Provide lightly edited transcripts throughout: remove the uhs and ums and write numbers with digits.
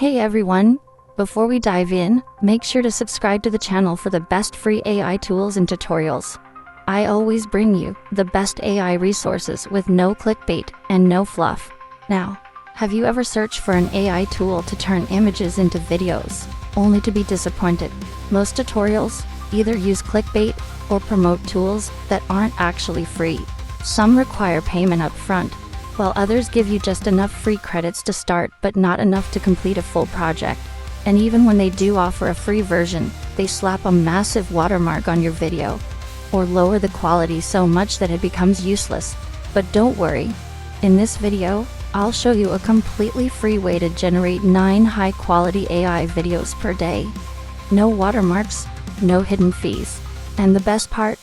Hey everyone! Before we dive in, make sure to subscribe to the channel for the best free AI tools and tutorials. I always bring you the best AI resources with no clickbait and no fluff. Now, have you ever searched for an AI tool to turn images into videos, only to be disappointed? Most tutorials either use clickbait or promote tools that aren't actually free. Some require payment up front, while others give you just enough free credits to start but not enough to complete a full project. And even when they do offer a free version, they slap a massive watermark on your video, or lower the quality so much that it becomes useless. But don't worry, in this video, I'll show you a completely free way to generate 9 high-quality AI videos per day. No watermarks, no hidden fees. And the best part?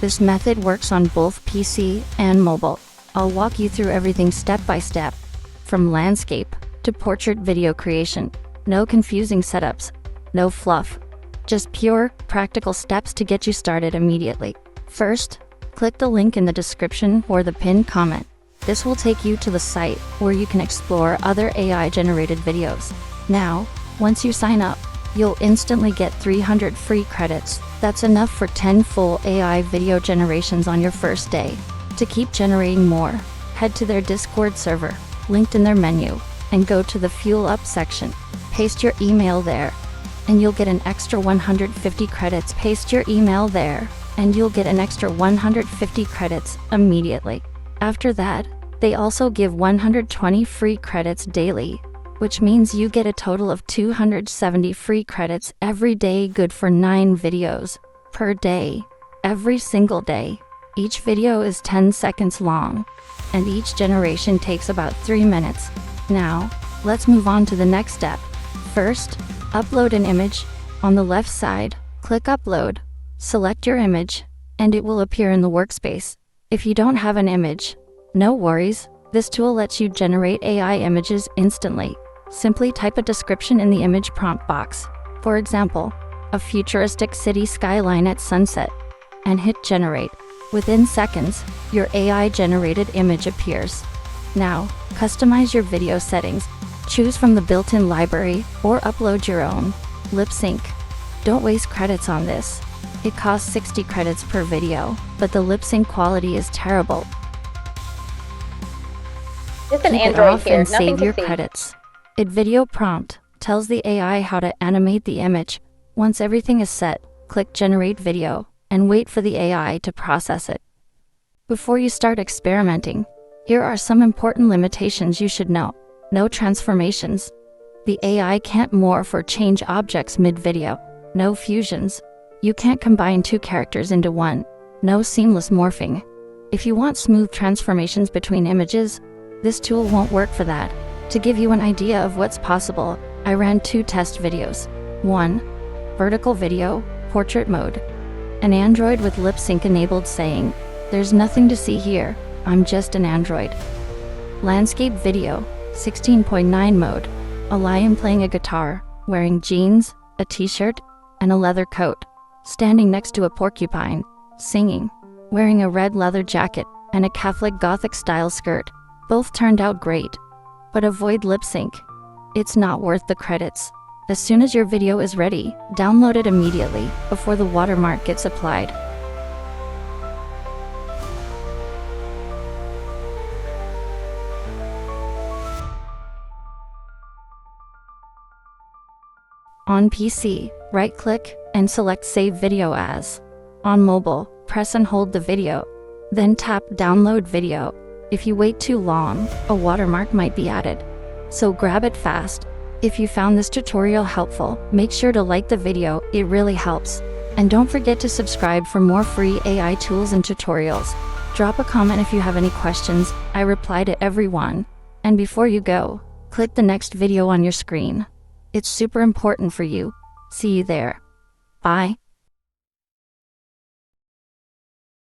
This method works on both PC and mobile. I'll walk you through everything step by step, from landscape to portrait video creation. No confusing setups, no fluff, just pure, practical steps to get you started immediately. First, click the link in the description or the pinned comment. This will take you to the site where you can explore other AI-generated videos. Now, once you sign up, you'll instantly get 300 free credits. That's enough for 10 full AI video generations on your first day. To keep generating more, head to their Discord server, linked in their menu, and go to the Fuel Up section. Paste your email there, and you'll get an extra 150 credits. Paste your email there, and you'll get an extra 150 credits immediately. After that, they also give 120 free credits daily, which means you get a total of 270 free credits every day, good for 9 videos per day, every single day. Each video is 10 seconds long, and each generation takes about 3 minutes. Now, let's move on to the next step. First, upload an image. On the left side, click Upload, select your image, and it will appear in the workspace. If you don't have an image, no worries, this tool lets you generate AI images instantly. Simply type a description in the image prompt box. For example, a futuristic city skyline at sunset, and hit Generate. Within seconds, your AI-generated image appears. Now, customize your video settings. Choose from the built-in library or upload your own. Lip sync. Don't waste credits on this. It costs 60 credits per video, but the lip sync quality is terrible. Just an Keep it Android off here, and nothing save to your see. credits. It video prompt tells the AI how to animate the image. Once everything is set, click Generate Video and wait for the AI to process it. Before you start experimenting, here are some important limitations you should know. No transformations. The AI can't morph or change objects mid-video. No fusions. You can't combine 2 characters into one. No seamless morphing. If you want smooth transformations between images, this tool won't work for that. To give you an idea of what's possible, I ran 2 test videos. 1. Vertical video, portrait mode. An android with lip sync enabled saying, "There's nothing to see here, I'm just an android." Landscape video, 16.9 mode. A lion playing a guitar, wearing jeans, a t-shirt, and a leather coat, standing next to a porcupine, singing, wearing a red leather jacket and a Catholic Gothic style skirt. Both turned out great, but avoid lip sync. It's not worth the credits. As soon as your video is ready, download it immediately before the watermark gets applied. On PC, right-click and select Save Video As. On mobile, press and hold the video, then tap Download Video. If you wait too long, a watermark might be added, so grab it fast. If you found this tutorial helpful, make sure to like the video, it really helps. And don't forget to subscribe for more free AI tools and tutorials. Drop a comment if you have any questions, I reply to everyone. And before you go, click the next video on your screen. It's super important for you. See you there. Bye.